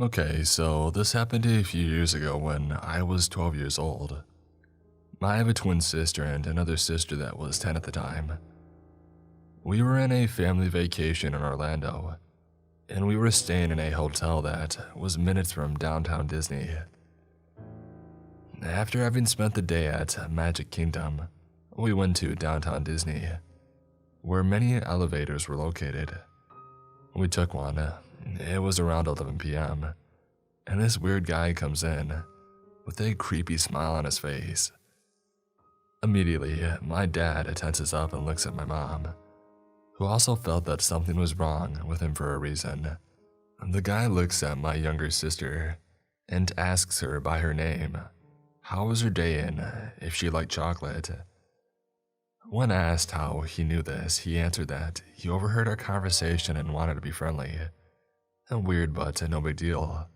Okay, so this happened a few years ago when I was 12 years old. I have a twin sister and another sister that was 10 at the time. We were in a family vacation in Orlando, and we were staying in a hotel that was minutes from downtown Disney. After having spent the day at Magic Kingdom, we went to downtown Disney, where many elevators were located. We took one. It was around 11 p.m., and this weird guy comes in with a creepy smile on his face. Immediately, my dad tenses up and looks at my mom, who also felt that something was wrong with him for a reason. The guy looks at my younger sister and asks her by her name how was her day and if she liked chocolate. When asked how he knew this, he answered that he overheard our conversation and wanted to be friendly. Weird, but no big deal.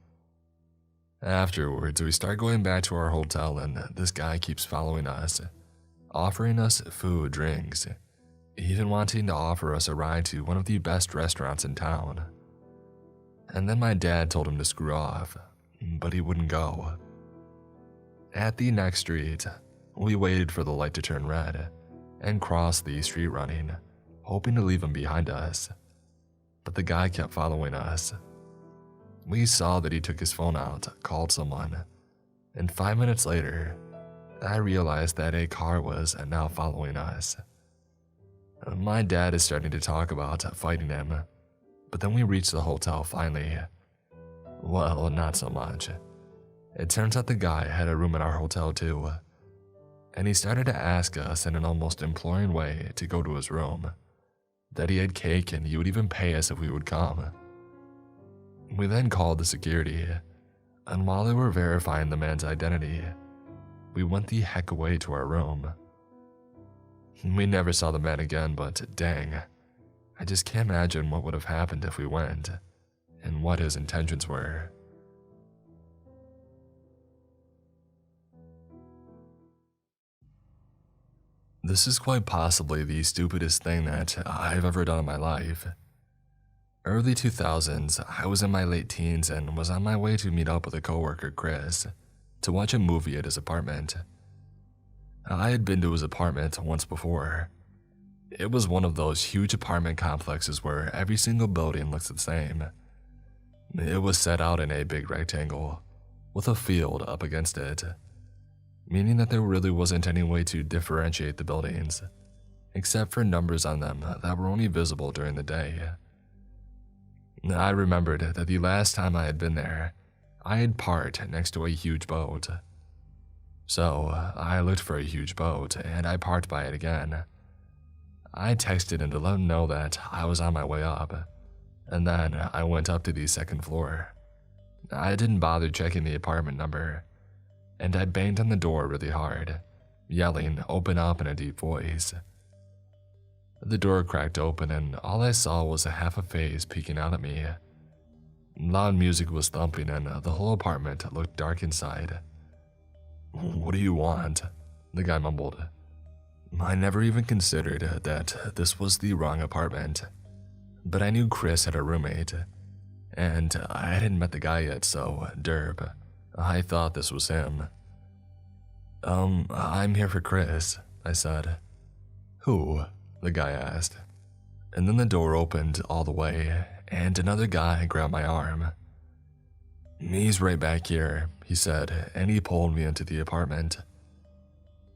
Afterwards, we start going back to our hotel and this guy keeps following us, offering us food, drinks, even wanting to offer us a ride to one of the best restaurants in town. And then my dad told him to screw off, but he wouldn't go. At the next street, we waited for the light to turn red and crossed the street running, hoping to leave him behind us. But the guy kept following us. We saw that he took his phone out, called someone, and 5 minutes later, I realized that a car was now following us. My dad is starting to talk about fighting him, but then we reached the hotel finally. Well, not so much. It turns out the guy had a room in our hotel too, and he started to ask us in an almost imploring way to go to his room, that he had cake and he would even pay us if we would come. We then called the security, and while they were verifying the man's identity, we went the heck away to our room. We never saw the man again, but dang, I just can't imagine what would have happened if we went, and what his intentions were. This is quite possibly the stupidest thing that I've ever done in my life. Early 2000s, I was in my late teens and was on my way to meet up with a coworker, Chris, to watch a movie at his apartment. I had been to his apartment once before. It was one of those huge apartment complexes where every single building looks the same. It was set out in a big rectangle, with a field up against it, meaning that there really wasn't any way to differentiate the buildings, except for numbers on them that were only visible during the day. I remembered that the last time I had been there, I had parked next to a huge boat. So I looked for a huge boat and I parked by it again. I texted him to let him know that I was on my way up, and then I went up to the second floor. I didn't bother checking the apartment number, and I banged on the door really hard, yelling, "Open up," in a deep voice. The door cracked open and all I saw was a half a face peeking out at me. Loud music was thumping and the whole apartment looked dark inside. "What do you want?" the guy mumbled. I never even considered that this was the wrong apartment, but I knew Chris had a roommate, and I hadn't met the guy yet, so derp, I thought this was him. I'm here for Chris," I said. "Who?" the guy asked. And then the door opened all the way, and another guy grabbed my arm. "He's right back here," he said, and he pulled me into the apartment.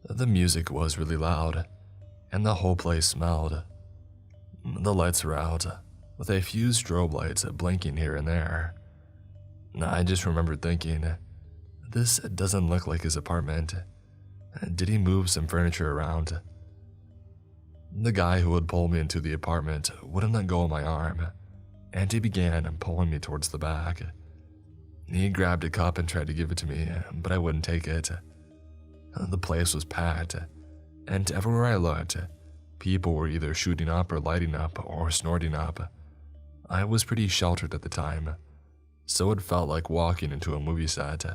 The music was really loud, and the whole place smelled. The lights were out, with a few strobe lights blinking here and there. I just remembered thinking, this doesn't look like his apartment. Did he move some furniture around? The guy who had pulled me into the apartment wouldn't let go of my arm, and he began pulling me towards the back. He grabbed a cup and tried to give it to me, but I wouldn't take it. The place was packed, and everywhere I looked, people were either shooting up or lighting up or snorting up. I was pretty sheltered at the time, so it felt like walking into a movie set.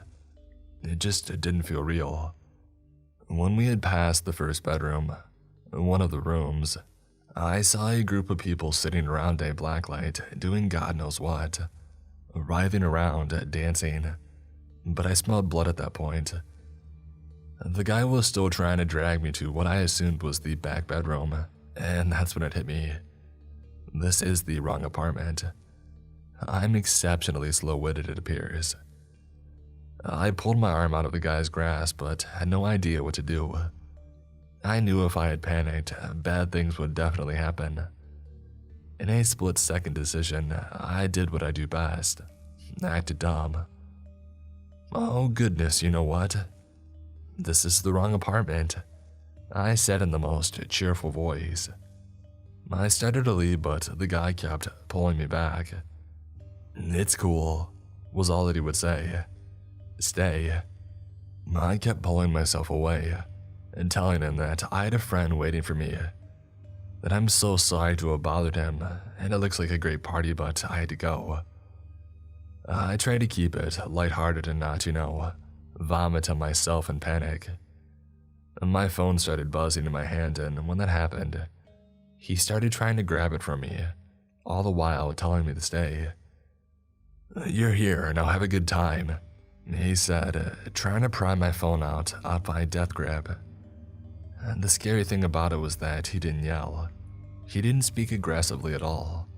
It just didn't feel real. When we had passed the first bedroom, one of the rooms, I saw a group of people sitting around a blacklight doing God knows what. writhing around, dancing, but I smelled blood at that point. The guy was still trying to drag me to what I assumed was the back bedroom, and that's when it hit me. This is the wrong apartment. I'm exceptionally slow-witted, it appears. I pulled my arm out of the guy's grasp, but had no idea what to do. I knew if I had panicked, bad things would definitely happen. In a split-second decision, I did what I do best. Acted dumb. Oh goodness, you know what? This is the wrong apartment, I said in the most cheerful voice. I started to leave, but the guy kept pulling me back. It's cool, was all that he would say. Stay. I kept pulling myself away and telling him that I had a friend waiting for me, that I'm so sorry to have bothered him, and it looks like a great party, but I had to go. I tried to keep it lighthearted and not, vomit on myself in panic. My phone started buzzing in my hand, and when that happened, he started trying to grab it from me, all the while telling me to stay. You're here, now have a good time, he said, trying to pry my phone out by a death grip. And the scary thing about it was that he didn't yell. He didn't speak aggressively at all,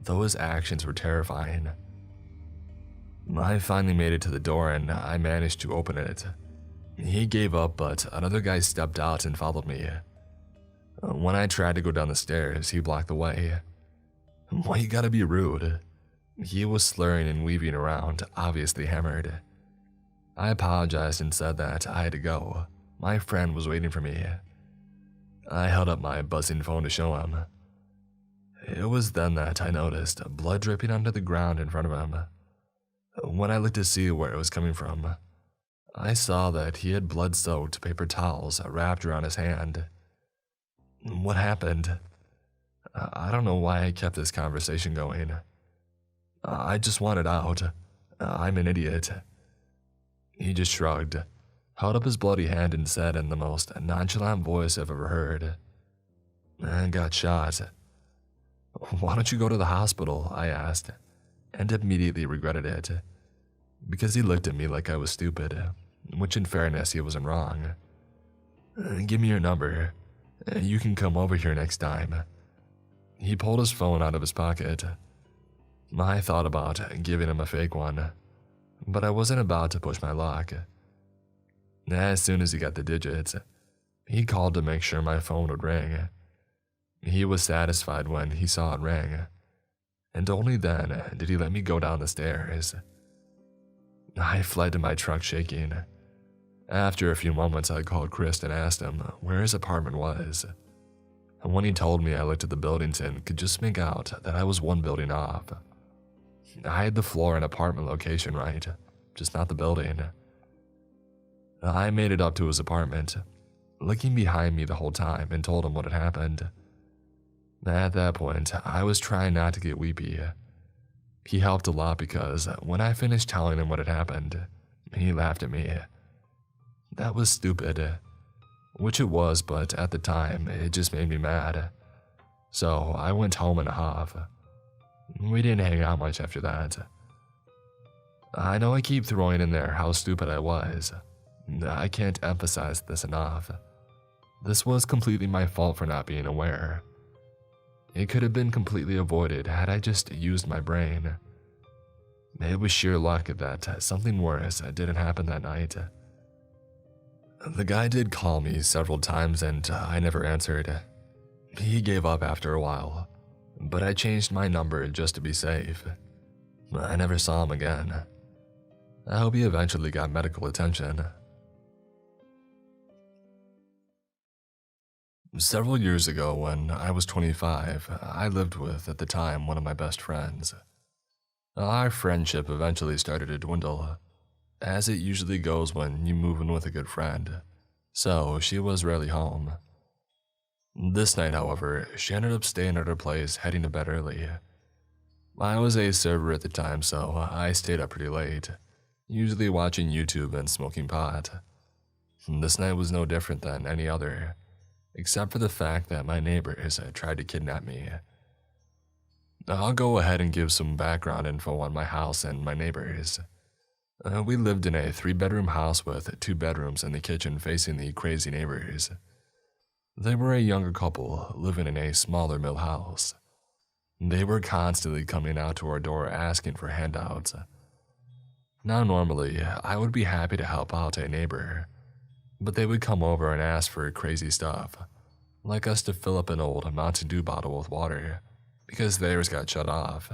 though his actions were terrifying. I finally made it to the door and I managed to open it. He gave up, but another guy stepped out and followed me. When I tried to go down the stairs, he blocked the way. Why you gotta be rude? He was slurring and weaving around, obviously hammered. I apologized and said that I had to go. My friend was waiting for me. I held up my buzzing phone to show him. It was then that I noticed blood dripping onto the ground in front of him. When I looked to see where it was coming from, I saw that he had blood-soaked paper towels wrapped around his hand. What happened? I don't know why I kept this conversation going. I just wanted out. I'm an idiot. He just shrugged, held up his bloody hand and said in the most nonchalant voice I've ever heard, "I got shot." Why don't you go to the hospital? I asked, and immediately regretted it, because he looked at me like I was stupid, which in fairness he wasn't wrong. Give me your number. You can come over here next time. He pulled his phone out of his pocket. I thought about giving him a fake one, but I wasn't about to push my luck. As soon as he got the digits, he called to make sure my phone would ring. He was satisfied when he saw it ring, and only then did he let me go down the stairs. I fled to my truck shaking. After a few moments, I called Chris and asked him where his apartment was. And when he told me, I looked at the buildings and could just make out that I was one building off. I had the floor and apartment location right, just not the building. I made it up to his apartment, looking behind me the whole time, and told him what had happened. At that point, I was trying not to get weepy. He helped a lot because when I finished telling him what had happened, he laughed at me. That was stupid, which it was, but at the time, it just made me mad. So I went home in a huff. We didn't hang out much after that. I know I keep throwing in there how stupid I was. I can't emphasize this enough. This was completely my fault for not being aware. It could have been completely avoided had I just used my brain. It was sheer luck that something worse didn't happen that night. The guy did call me several times and I never answered. He gave up after a while, but I changed my number just to be safe. I never saw him again. I hope he eventually got medical attention. Several years ago, when I was 25, I lived with, at the time, one of my best friends. Our friendship eventually started to dwindle, as it usually goes when you move in with a good friend, so she was rarely home. This night, however, she ended up staying at her place, heading to bed early. I was a server at the time, so I stayed up pretty late, usually watching YouTube and smoking pot. This night was no different than any other, except for the fact that my neighbors had tried to kidnap me. I'll go ahead and give some background info on my house and my neighbors. We lived in a 3-bedroom house with 2 bedrooms and the kitchen facing the crazy neighbors. They were a younger couple living in a smaller mill house. They were constantly coming out to our door asking for handouts. Now normally, I would be happy to help out a neighbor, but they would come over and ask for crazy stuff, like us to fill up an old Mountain Dew bottle with water, because theirs got shut off,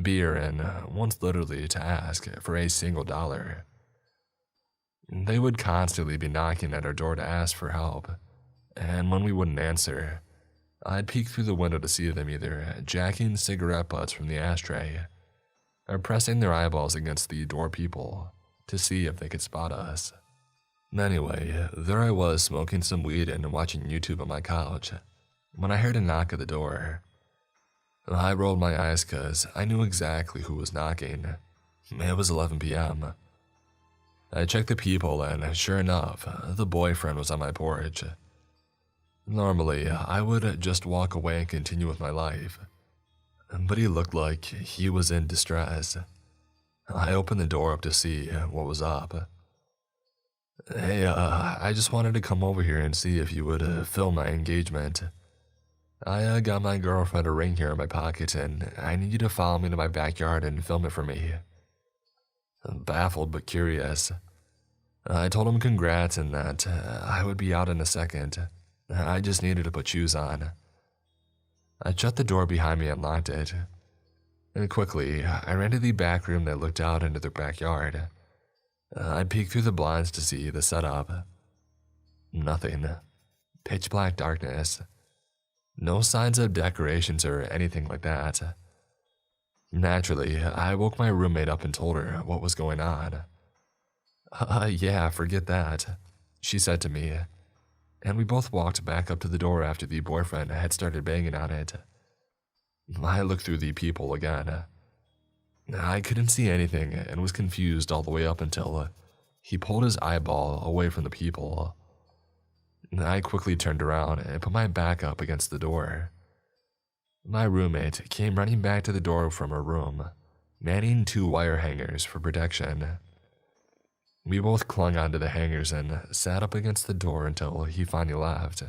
beer, and once literally to ask for a single dollar. They would constantly be knocking at our door to ask for help, and when we wouldn't answer, I'd peek through the window to see them either jacking cigarette butts from the ashtray or pressing their eyeballs against the door people to see if they could spot us. Anyway, there I was smoking some weed and watching YouTube on my couch when I heard a knock at the door. I rolled my eyes because I knew exactly who was knocking. It was 11 p.m. I checked the people and sure enough, the boyfriend was on my porch. Normally, I would just walk away and continue with my life, but he looked like he was in distress. I opened the door up to see what was up. Hey, I just wanted to come over here and see if you would film my engagement. I got my girlfriend a ring here in my pocket and I need you to follow me to my backyard and film it for me. Baffled but curious, I told him congrats and that I would be out in a second. I just needed to put shoes on. I shut the door behind me and locked it. And quickly, I ran to the back room that looked out into their backyard. I peeked through the blinds to see the setup. Nothing. Pitch black darkness. No signs of decorations or anything like that. Naturally, I woke my roommate up and told her what was going on. Yeah, forget that, she said to me. And we both walked back up to the door after the boyfriend had started banging on it. I looked through the people again. I couldn't see anything and was confused all the way up until he pulled his eyeball away from the people. I quickly turned around and put my back up against the door. My roommate came running back to the door from her room, manning 2 wire hangers for protection. We both clung onto the hangers and sat up against the door until he finally left.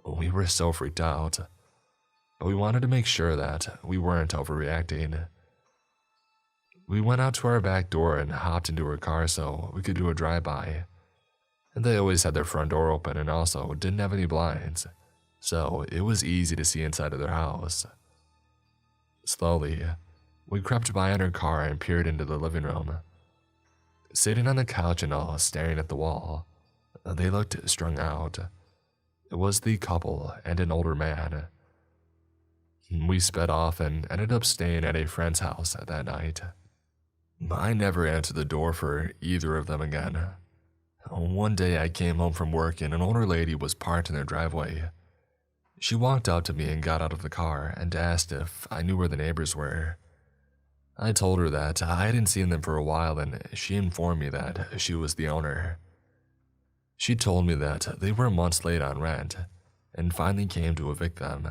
We were so freaked out, but we wanted to make sure that we weren't overreacting. We went out to our back door and hopped into her car so we could do a drive-by. And they always had their front door open and also didn't have any blinds, so it was easy to see inside of their house. Slowly, we crept by in her car and peered into the living room. Sitting on the couch and all staring at the wall, they looked strung out. It was the couple and an older man. We sped off and ended up staying at a friend's house that night. I never answered the door for either of them again. One day I came home from work and an older lady was parked in their driveway. She walked up to me and got out of the car and asked if I knew where the neighbors were. I told her that I hadn't seen them for a while and she informed me that she was the owner. She told me that they were months late on rent and finally came to evict them.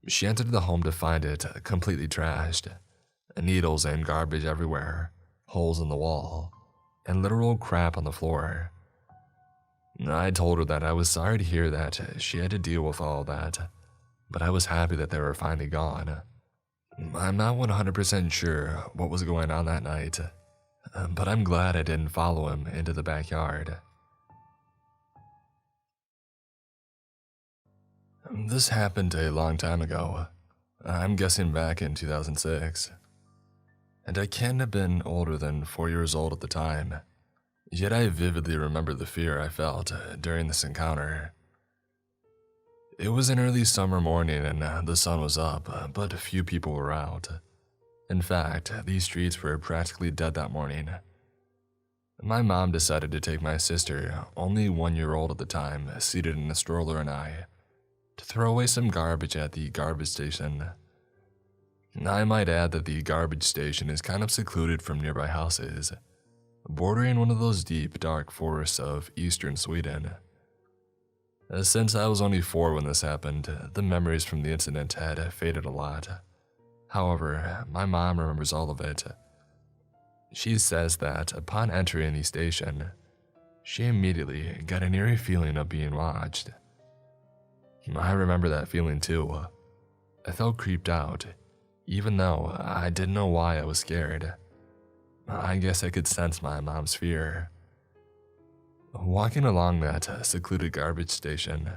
She entered the home to find it completely trashed, needles and garbage everywhere, holes in the wall, and literal crap on the floor. I told her that I was sorry to hear that she had to deal with all that, but I was happy that they were finally gone. I'm not 100% sure what was going on that night, but I'm glad I didn't follow him into the backyard. This happened a long time ago. I'm guessing back in 2006. And I can't have been older than 4 years old at the time, yet I vividly remember the fear I felt during this encounter. It was an early summer morning and the sun was up, but few people were out. In fact, these streets were practically dead that morning. My mom decided to take my sister, only 1 year old at the time, seated in a stroller, and I, to throw away some garbage at the garbage station. I might add that the garbage station is kind of secluded from nearby houses, bordering one of those deep, dark forests of eastern Sweden. Since I was only 4 when this happened, the memories from the incident had faded a lot. However, my mom remembers all of it. She says that upon entering the station, she immediately got an eerie feeling of being watched. I remember that feeling too. I felt creeped out, even though I didn't know why I was scared. I guess I could sense my mom's fear. Walking along that secluded garbage station,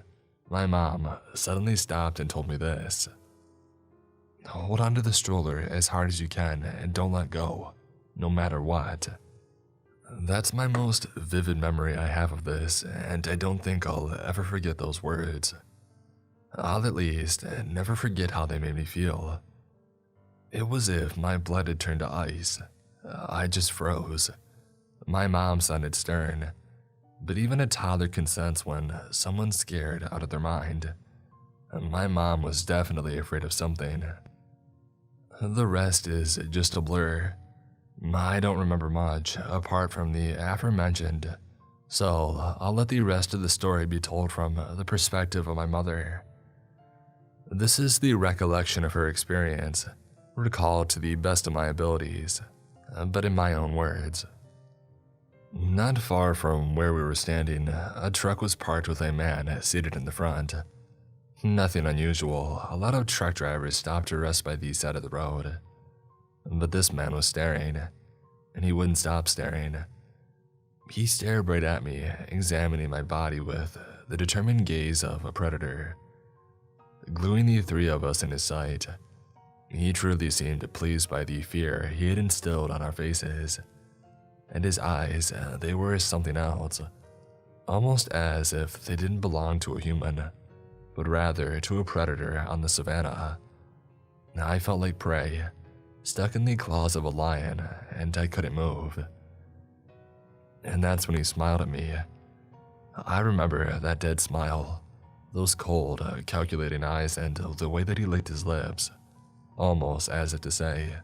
my mom suddenly stopped and told me this. Hold onto the stroller as hard as you can and don't let go, no matter what. That's my most vivid memory I have of this, and I don't think I'll ever forget those words. I'll at least never forget how they made me feel. It was as if my blood had turned to ice. I just froze. My mom sounded stern, but even a toddler can sense when someone's scared out of their mind. My mom was definitely afraid of something. The rest is just a blur. I don't remember much apart from the aforementioned, so I'll let the rest of the story be told from the perspective of my mother. This is the recollection of her experience, recalled to the best of my abilities, but in my own words. Not far from where we were standing, a truck was parked with a man seated in the front. Nothing unusual. A lot of truck drivers stop to rest by the side of the road. But this man was staring, and he wouldn't stop staring. He stared right at me, examining my body with the determined gaze of a predator. Gluing the 3 of us in his sight, he truly seemed pleased by the fear he had instilled on our faces. And his eyes, they were something else, almost as if they didn't belong to a human, but rather to a predator on the savannah. I felt like prey, stuck in the claws of a lion, and I couldn't move. And that's when he smiled at me. I remember that dead smile, those cold, calculating eyes, and the way that he licked his lips, almost as if to say,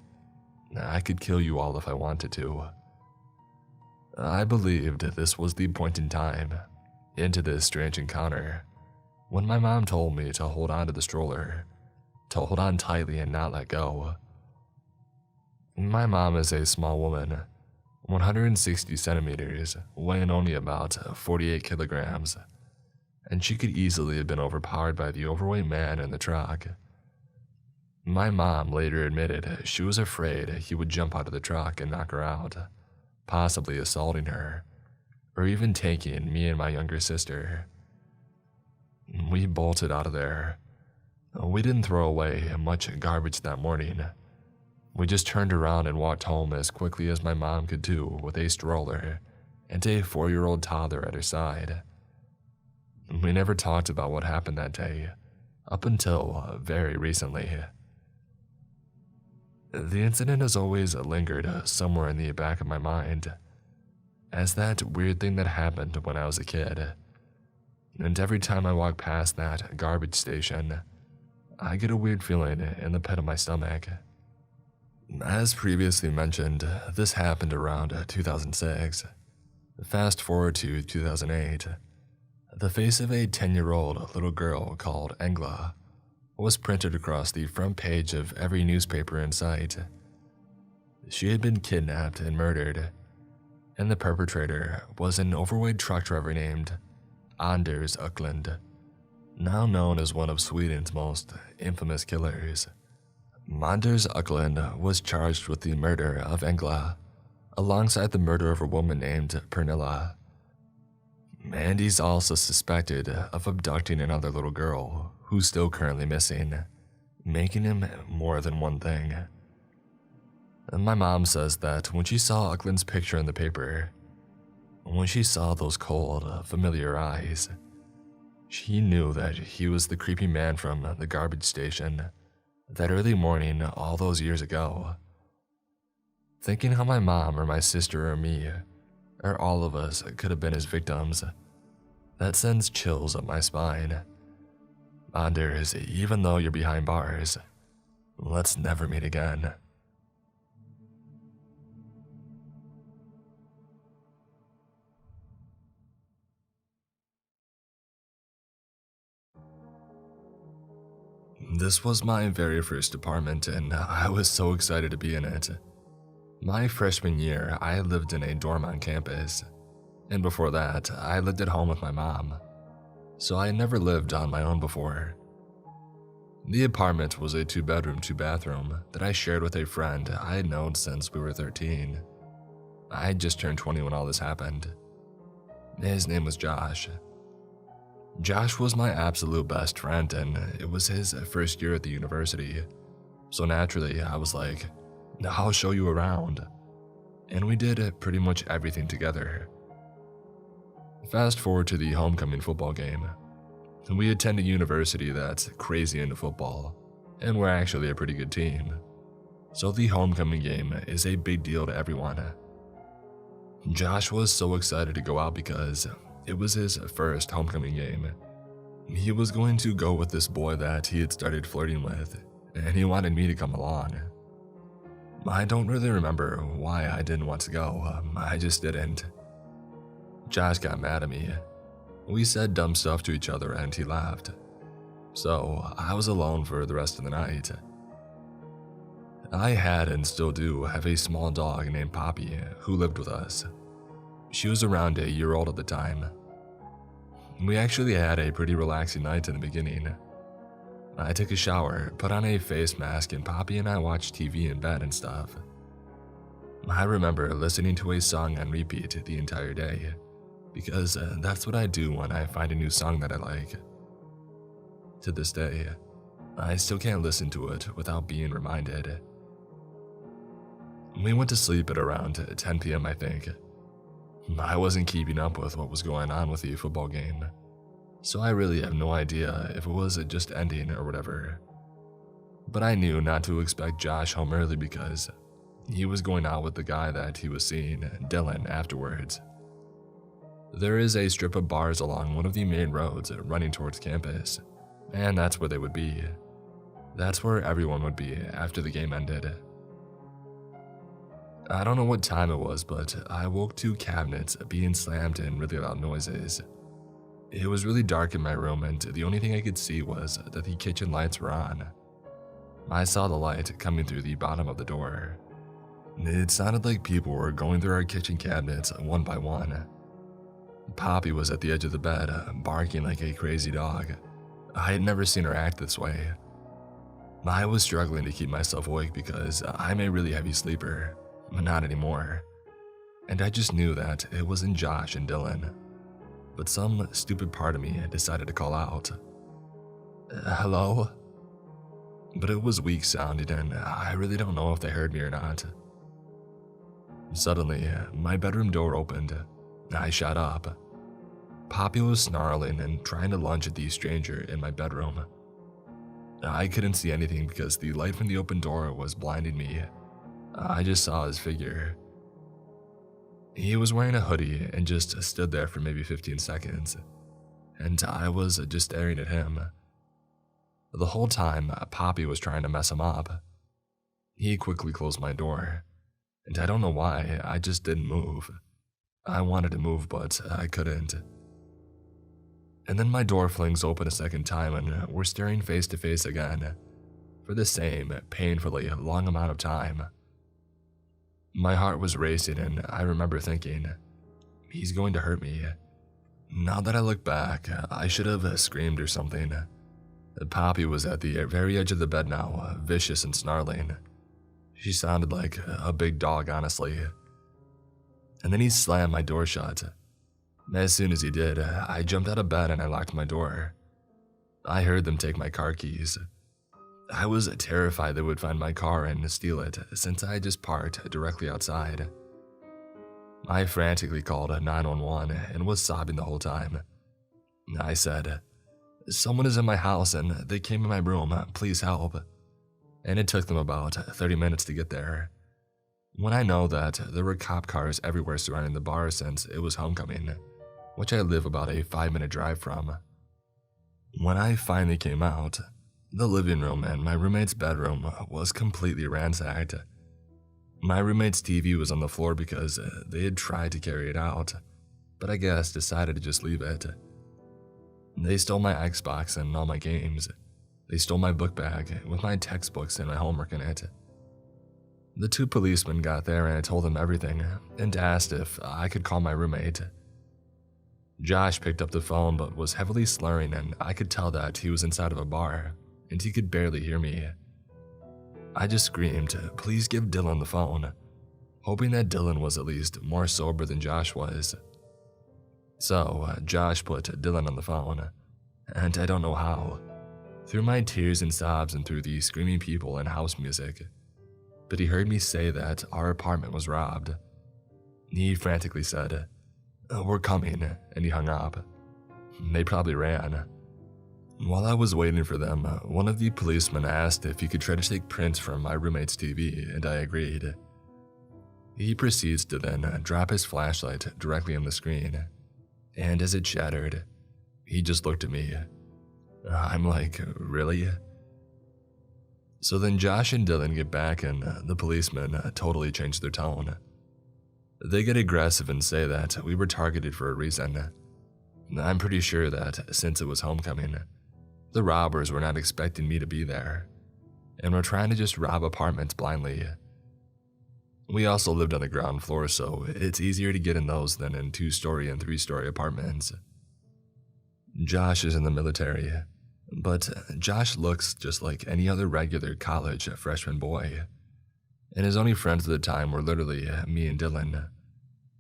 I could kill you all if I wanted to. I believed this was the point in time, into this strange encounter, when my mom told me to hold on to the stroller, to hold on tightly and not let go. My mom is a small woman, 160 centimeters, weighing only about 48 kilograms, and she could easily have been overpowered by the overweight man in the truck. My mom later admitted she was afraid he would jump out of the truck and knock her out, possibly assaulting her, or even taking me and my younger sister. We bolted out of there. We didn't throw away much garbage that morning. We just turned around and walked home as quickly as my mom could do with a stroller and a 4-year-old toddler at her side. We never talked about what happened that day, up until very recently. The incident has always lingered somewhere in the back of my mind, as that weird thing that happened when I was a kid. And every time I walk past that garbage station, I get a weird feeling in the pit of my stomach. As previously mentioned, this happened around 2006. Fast forward to 2008. The face of a 10-year-old little girl called Engla was printed across the front page of every newspaper in sight. She had been kidnapped and murdered, and the perpetrator was an overweight truck driver named Anders Öcklund, now known as one of Sweden's most infamous killers. Anders Öcklund was charged with the murder of Engla, alongside the murder of a woman named Pernilla. And he's also suspected of abducting another little girl who's still currently missing, making him more than one thing. My mom says that when she saw Öcklund's picture in the paper, when she saw those cold, familiar eyes, she knew that he was the creepy man from the garbage station that early morning all those years ago. Thinking how my mom or my sister or me, or all of us could have been his victims, that sends chills up my spine. Anders, even though you're behind bars, let's never meet again. This was my very first apartment, and I was so excited to be in it. My freshman year, I lived in a dorm on campus, and before that, I lived at home with my mom, so I had never lived on my own before. The apartment was a 2-bedroom, 2-bathroom that I shared with a friend I had known since we were 13. I had just turned 20 when all this happened. His name was Josh. Josh was my absolute best friend, and it was his first year at the university, so naturally I was like, I'll show you around. And we did pretty much everything together. Fast forward to the homecoming football game. We attend a university that's crazy into football, and we're actually a pretty good team. So the homecoming game is a big deal to everyone. Josh was so excited to go out because it was his first homecoming game. He was going to go with this boy that he had started flirting with, and he wanted me to come along. I don't really remember why I didn't want to go, I just didn't. Josh got mad at me. We said dumb stuff to each other and he laughed. So I was alone for the rest of the night. I had and still do have a small dog named Poppy who lived with us. She was around a year old at the time. We actually had a pretty relaxing night in the beginning. I took a shower, put on a face mask, and Poppy and I watched TV in bed and stuff. I remember listening to a song on repeat the entire day, because that's what I do when I find a new song that I like. To this day, I still can't listen to it without being reminded. We went to sleep at around 10 p.m. I think. I wasn't keeping up with what was going on with the football game, so I really have no idea if it was just ending or whatever. But I knew not to expect Josh home early because he was going out with the guy that he was seeing, Dylan, afterwards. There is a strip of bars along one of the main roads running towards campus, and that's where they would be. That's where everyone would be after the game ended. I don't know what time it was, but I woke to cabinets being slammed and really loud noises. It was really dark in my room, and the only thing I could see was that the kitchen lights were on. I saw the light coming through the bottom of the door. It sounded like people were going through our kitchen cabinets one by one. Poppy was at the edge of the bed, barking like a crazy dog. I had never seen her act this way. I was struggling to keep myself awake because I'm a really heavy sleeper, but not anymore. And I just knew that it wasn't Josh and Dylan. But some stupid part of me decided to call out, "Hello?" But it was weak sounding, and I really don't know if they heard me or not. Suddenly, my bedroom door opened. I shot up. Poppy was snarling and trying to lunge at the stranger in my bedroom. I couldn't see anything because the light from the open door was blinding me. I just saw his figure. He was wearing a hoodie and just stood there for maybe 15 seconds, and I was just staring at him. The whole time, Poppy was trying to mess him up. He quickly closed my door, and I don't know why, I just didn't move. I wanted to move, but I couldn't. And then my door flings open a second time, and we're staring face to face again, for the same painfully long amount of time. My heart was racing, and I remember thinking, he's going to hurt me. Now that I look back, I should have screamed or something. Poppy was at the very edge of the bed now, vicious and snarling. She sounded like a big dog, honestly. And then he slammed my door shut. As soon as he did, I jumped out of bed and I locked my door. I heard them take my car keys. I was terrified they would find my car and steal it, since I had just parked directly outside. I frantically called 911 and was sobbing the whole time. I said, "Someone is in my house and they came in my room, please help." And it took them about 30 minutes to get there. When I know that there were cop cars everywhere surrounding the bar since it was homecoming, which I live about a 5-minute drive from. When I finally came out, the living room and my roommate's bedroom was completely ransacked. My roommate's TV was on the floor because they had tried to carry it out, but I guess decided to just leave it. They stole my Xbox and all my games. They stole my book bag with my textbooks and my homework in it. The two policemen got there and I told them everything and asked if I could call my roommate. Josh picked up the phone but was heavily slurring, and I could tell that he was inside of a bar and he could barely hear me. I just screamed, "Please give Dylan the phone," hoping that Dylan was at least more sober than Josh was. So Josh put Dylan on the phone, and I don't know how, through my tears and sobs and through the screaming people and house music, but he heard me say that our apartment was robbed. He frantically said, "We're coming," and he hung up. They probably ran. While I was waiting for them, one of the policemen asked if he could try to take prints from my roommate's TV, and I agreed. He proceeds to then drop his flashlight directly on the screen, and as it shattered, he just looked at me. I'm like, really? So then Josh and Dylan get back, and the policemen totally change their tone. They get aggressive and say that we were targeted for a reason. I'm pretty sure that since it was homecoming, the robbers were not expecting me to be there, and were trying to just rob apartments blindly. We also lived on the ground floor, so it's easier to get in those than in 2-story and 3-story apartments. Josh is in the military, but Josh looks just like any other regular college freshman boy, and his only friends at the time were literally me and Dylan,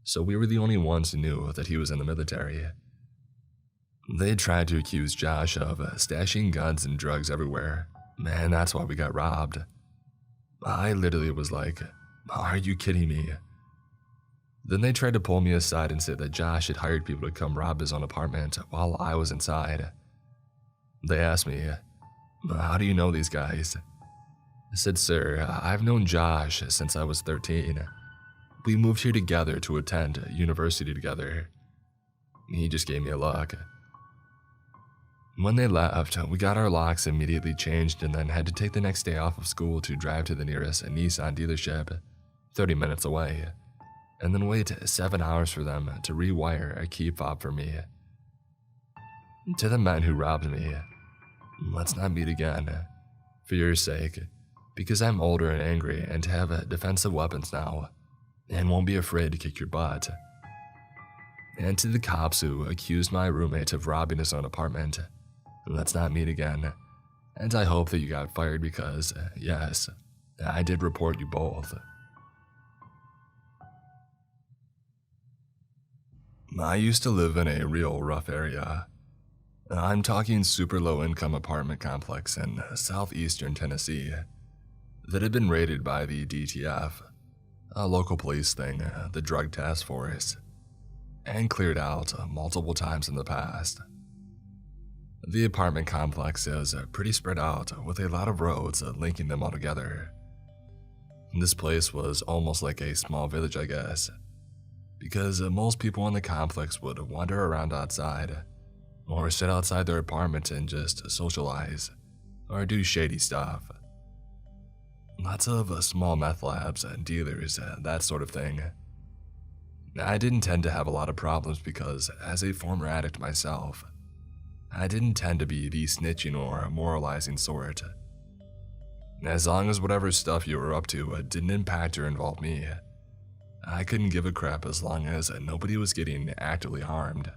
so we were the only ones who knew that he was in the military. They tried to accuse Josh of stashing guns and drugs everywhere, and that's why we got robbed. I literally was like, "Are you kidding me?" Then they tried to pull me aside and say that Josh had hired people to come rob his own apartment while I was inside. They asked me, "How do you know these guys?" I said, "Sir, I've known Josh since I was 13. We moved here together to attend university together." He just gave me a look. When they left, we got our locks immediately changed and then had to take the next day off of school to drive to the nearest Nissan dealership, 30 minutes away, and then wait 7 hours for them to rewire a key fob for me. To the men who robbed me, let's not meet again, for your sake, because I'm older and angry and have defensive weapons now, and won't be afraid to kick your butt. And to the cops who accused my roommate of robbing his own apartment, let's not meet again, and I hope that you got fired because, yes, I did report you both. I used to live in a real rough area. I'm talking super low-income apartment complex in southeastern Tennessee that had been raided by the DTF, a local police thing, the Drug Task Force, and cleared out multiple times in the past. The apartment complex is pretty spread out with a lot of roads linking them all together. This place was almost like a small village, I guess, because most people in the complex would wander around outside, or sit outside their apartment and just socialize, or do shady stuff. Lots of small meth labs, dealers, that sort of thing. I didn't tend to have a lot of problems because, as a former addict myself, I didn't tend to be the snitching or moralizing sort. As long as whatever stuff you were up to didn't impact or involve me, I couldn't give a crap as long as nobody was getting actively harmed.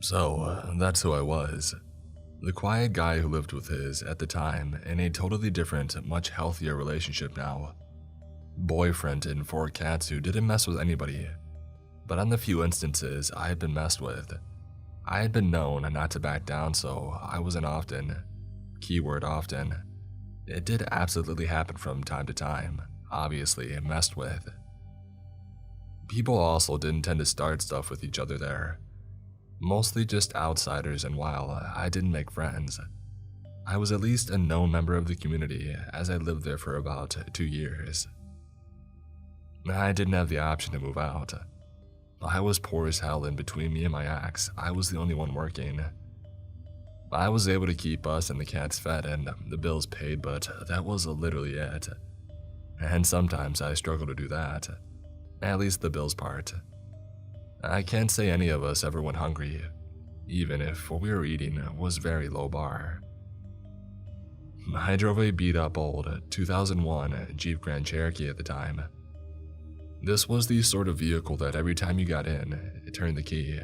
So, that's who I was. The quiet guy who lived with his, at the time, in a totally different, much healthier relationship now. Boyfriend and 4 cats who didn't mess with anybody. But on the few instances I had been messed with, I had been known not to back down, so I wasn't often. Keyword often. It did absolutely happen from time to time, obviously messed with. People also didn't tend to start stuff with each other there. Mostly just outsiders, and while I didn't make friends, I was at least a known member of the community as I lived there for about 2 years. I didn't have the option to move out. I was poor as hell, and between me and my ex, I was the only one working. I was able to keep us and the cats fed and the bills paid, but that was literally it. And sometimes I struggle to do that, at least the bills part. I can't say any of us ever went hungry, even if what we were eating was very low bar. I drove a beat-up old 2001 Jeep Grand Cherokee at the time. This was the sort of vehicle that every time you got in, it turned the key,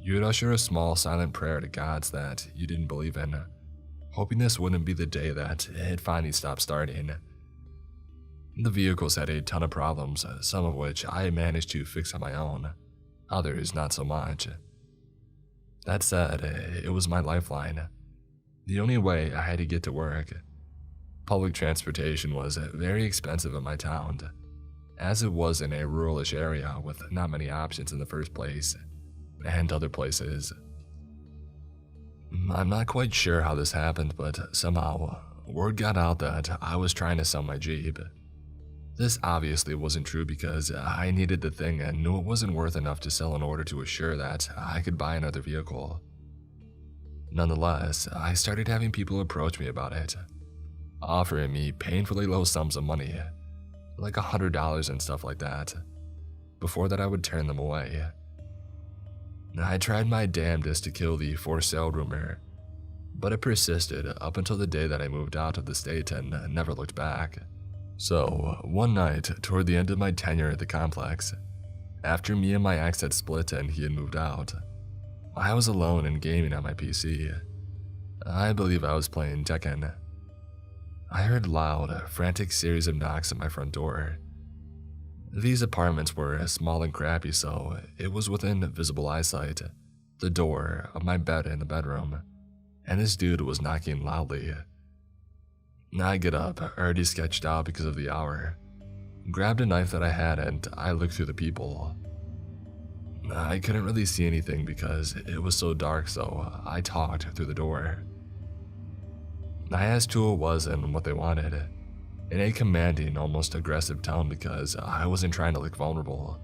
you would usher a small silent prayer to gods that you didn't believe in, hoping this wouldn't be the day that it finally stopped starting. The vehicles had a ton of problems, some of which I managed to fix on my own, others not so much. That said, it was my lifeline. The only way I had to get to work. Public transportation was very expensive in my town, as it was in a ruralish area with not many options in the first place, and other places. I'm not quite sure how this happened, but somehow, word got out that I was trying to sell my Jeep. This obviously wasn't true because I needed the thing and knew it wasn't worth enough to sell in order to assure that I could buy another vehicle. Nonetheless, I started having people approach me about it, offering me painfully low sums of money, like $100 and stuff like that. Before that, I would turn them away. I tried my damnedest to kill the for sale rumor, but it persisted up until the day that I moved out of the state and never looked back. So, one night, toward the end of my tenure at the complex, after me and my ex had split and he had moved out, I was alone and gaming on my PC. I believe I was playing Tekken. I heard loud, frantic series of knocks at my front door. These apartments were small and crappy, so it was within visible eyesight, the door of my bed in the bedroom, and this dude was knocking loudly. I get up, already sketched out because of the hour, grabbed a knife that I had, and I looked through the peephole. I couldn't really see anything because it was so dark, so I talked through the door. I asked who it was and what they wanted, in a commanding, almost aggressive tone because I wasn't trying to look vulnerable.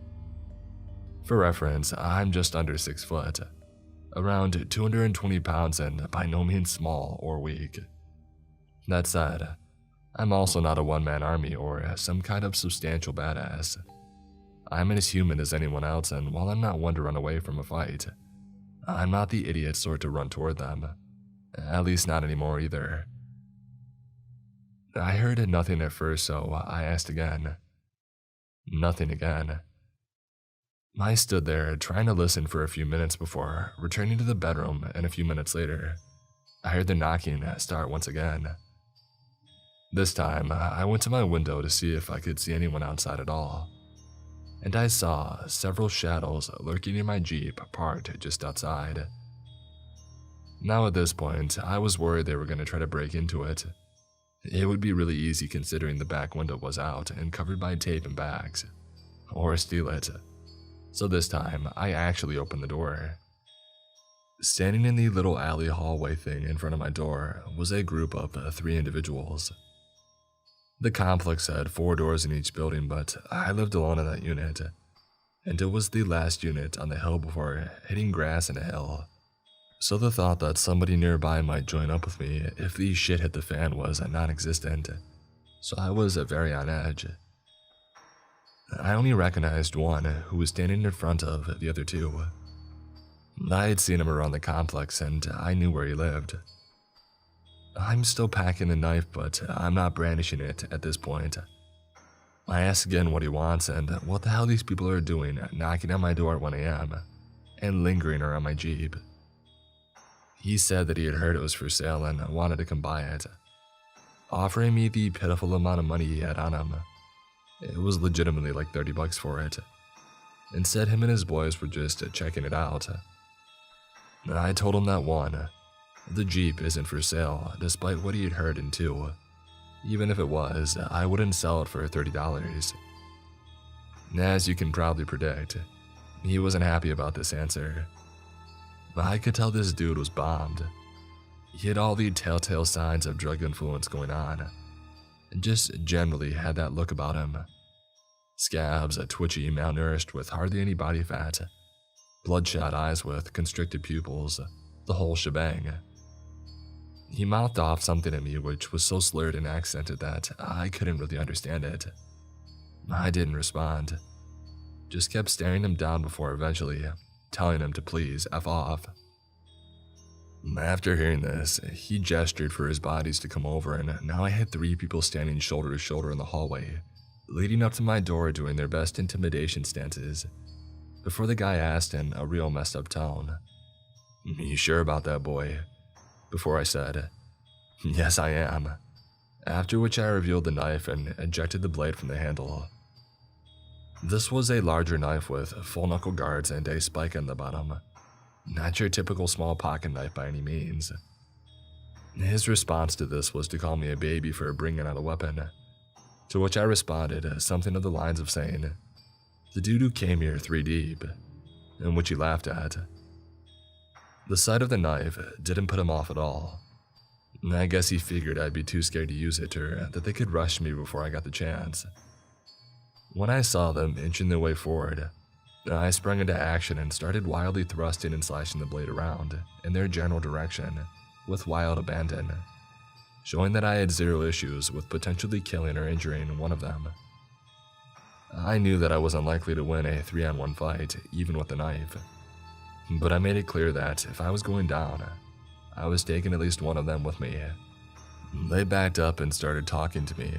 For reference, I'm just under 6 foot, around 220 pounds and by no means small or weak. That said, I'm also not a one-man army or some kind of substantial badass. I'm as human as anyone else, and while I'm not one to run away from a fight, I'm not the idiot sort to run toward them. At least not anymore either. I heard nothing at first, so I asked again. Nothing again. I stood there trying to listen for a few minutes before returning to the bedroom, and a few minutes later, I heard the knocking start once again. This time, I went to my window to see if I could see anyone outside at all, and I saw several shadows lurking in my Jeep parked just outside. Now at this point, I was worried they were going to try to break into it. It would be really easy considering the back window was out and covered by tape and bags, or steal it. So this time, I actually opened the door. Standing in the little alley hallway thing in front of my door was a group of 3 individuals. The complex had 4 doors in each building, but I lived alone in that unit, and it was the last unit on the hill before hitting grass and a hill. So the thought that somebody nearby might join up with me if the shit hit the fan was non-existent, so I was very on edge. I only recognized one who was standing in front of the other 2. I had seen him around the complex and I knew where he lived. I'm still packing the knife, but I'm not brandishing it at this point. I ask again what he wants and what the hell these people are doing knocking on my door at 1 a.m. and lingering around my Jeep. He said that he had heard it was for sale and wanted to come buy it, offering me the pitiful amount of money he had on him. It was legitimately like $30 for it, and said him and his boys were just checking it out. I told him that 1, the Jeep isn't for sale, despite what he had heard, and 2, even if it was, I wouldn't sell it for $30. As you can probably predict, he wasn't happy about this answer. I could tell this dude was bombed. He had all the telltale signs of drug influence going on, and just generally had that look about him. Scabs, twitchy, malnourished with hardly any body fat, bloodshot eyes with constricted pupils, the whole shebang. He mouthed off something at me which was so slurred and accented that I couldn't really understand it. I didn't respond, just kept staring him down before eventually telling him to please F off. After hearing this, he gestured for his bodies to come over, and now I had 3 people standing shoulder to shoulder in the hallway, leading up to my door doing their best intimidation stances, before the guy asked in a real messed up tone, "You sure about that, boy?" Before I said, "Yes, I am," after which I revealed the knife and ejected the blade from the handle. This was a larger knife with full knuckle guards and a spike on the bottom. Not your typical small pocket knife by any means. His response to this was to call me a baby for bringing out a weapon, to which I responded something of the lines of saying, "The dude who came here 3 deep," in which he laughed at. The sight of the knife didn't put him off at all. I guess he figured I'd be too scared to use it or that they could rush me before I got the chance. When I saw them inching their way forward, I sprang into action and started wildly thrusting and slashing the blade around in their general direction with wild abandon, showing that I had 0 issues with potentially killing or injuring one of them. I knew that I was unlikely to win a 3-on-1 fight, even with the knife, but I made it clear that if I was going down, I was taking at least one of them with me. They backed up and started talking to me,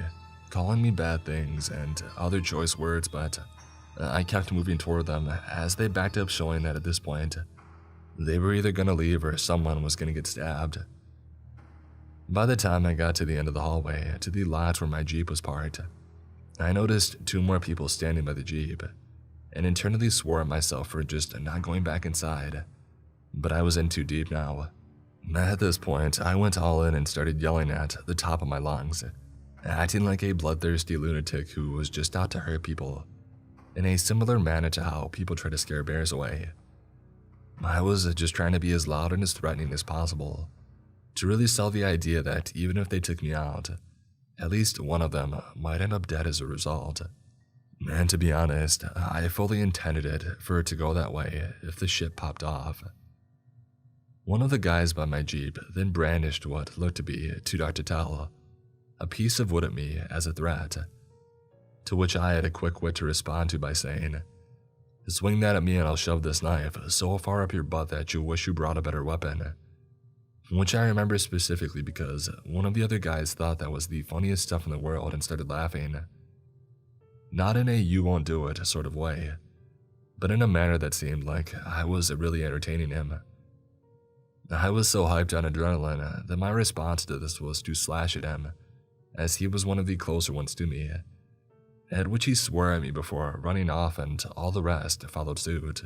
calling me bad things and other choice words, but I kept moving toward them as they backed up, showing that at this point, they were either going to leave or someone was going to get stabbed. By the time I got to the end of the hallway, to the lot where my Jeep was parked, I noticed 2 more people standing by the Jeep, and internally swore at myself for just not going back inside, but I was in too deep now. At this point, I went all in and started yelling at the top of my lungs, acting like a bloodthirsty lunatic who was just out to hurt people, in a similar manner to how people try to scare bears away. I was just trying to be as loud and as threatening as possible, to really sell the idea that even if they took me out, at least one of them might end up dead as a result. And to be honest, I fully intended it for it to go that way if the shit popped off. One of the guys by my Jeep then brandished what looked to be, too dark to tell, a piece of wood at me as a threat, to which I had a quick wit to respond to by saying, "Swing that at me and I'll shove this knife so far up your butt that you wish you brought a better weapon," which I remember specifically because one of the other guys thought that was the funniest stuff in the world and started laughing. Not in a "you won't do it" sort of way, but in a manner that seemed like I was really entertaining him. I was so hyped on adrenaline that my response to this was to slash at him, as he was one of the closer ones to me, at which he swore at me before running off, and all the rest followed suit.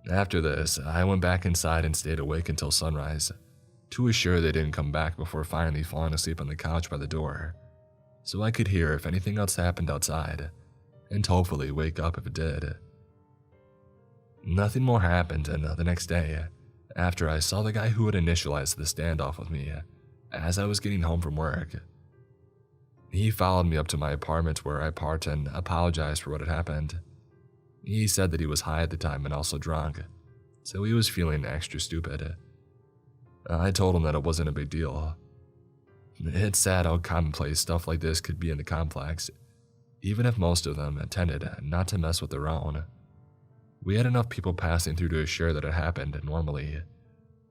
After this, I went back inside and stayed awake until sunrise, to assure they didn't come back before finally falling asleep on the couch by the door, so I could hear if anything else happened outside, and hopefully wake up if it did. Nothing more happened, and the next day, after I saw the guy who had initialized the standoff with me as I was getting home from work, he followed me up to my apartment where I parked and apologized for what had happened. He said that he was high at the time and also drunk, so he was feeling extra stupid. I told him that it wasn't a big deal. It's sad how commonplace stuff like this could be in the complex, even if most of them tended not to mess with their own. We had enough people passing through to assure that it happened normally.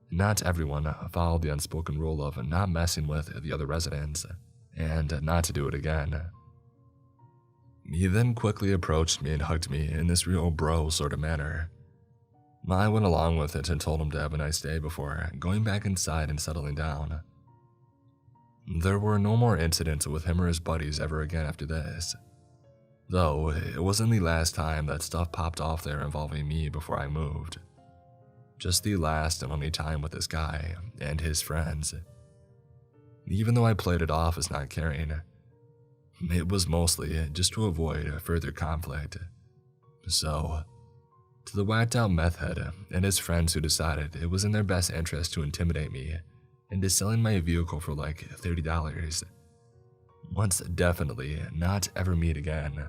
Not everyone followed the unspoken rule of not messing with the other residents, and not to do it again. He then quickly approached me and hugged me in this real bro sort of manner. I went along with it and told him to have a nice day before going back inside and settling down. There were no more incidents with him or his buddies ever again after this, though it wasn't the last time that stuff popped off there involving me before I moved. Just the last and only time with this guy and his friends. Even though I played it off as not caring, it was mostly just to avoid further conflict. So, to the whacked out meth head and his friends who decided it was in their best interest to intimidate me into selling my vehicle for like $30, let's definitely not ever meet again.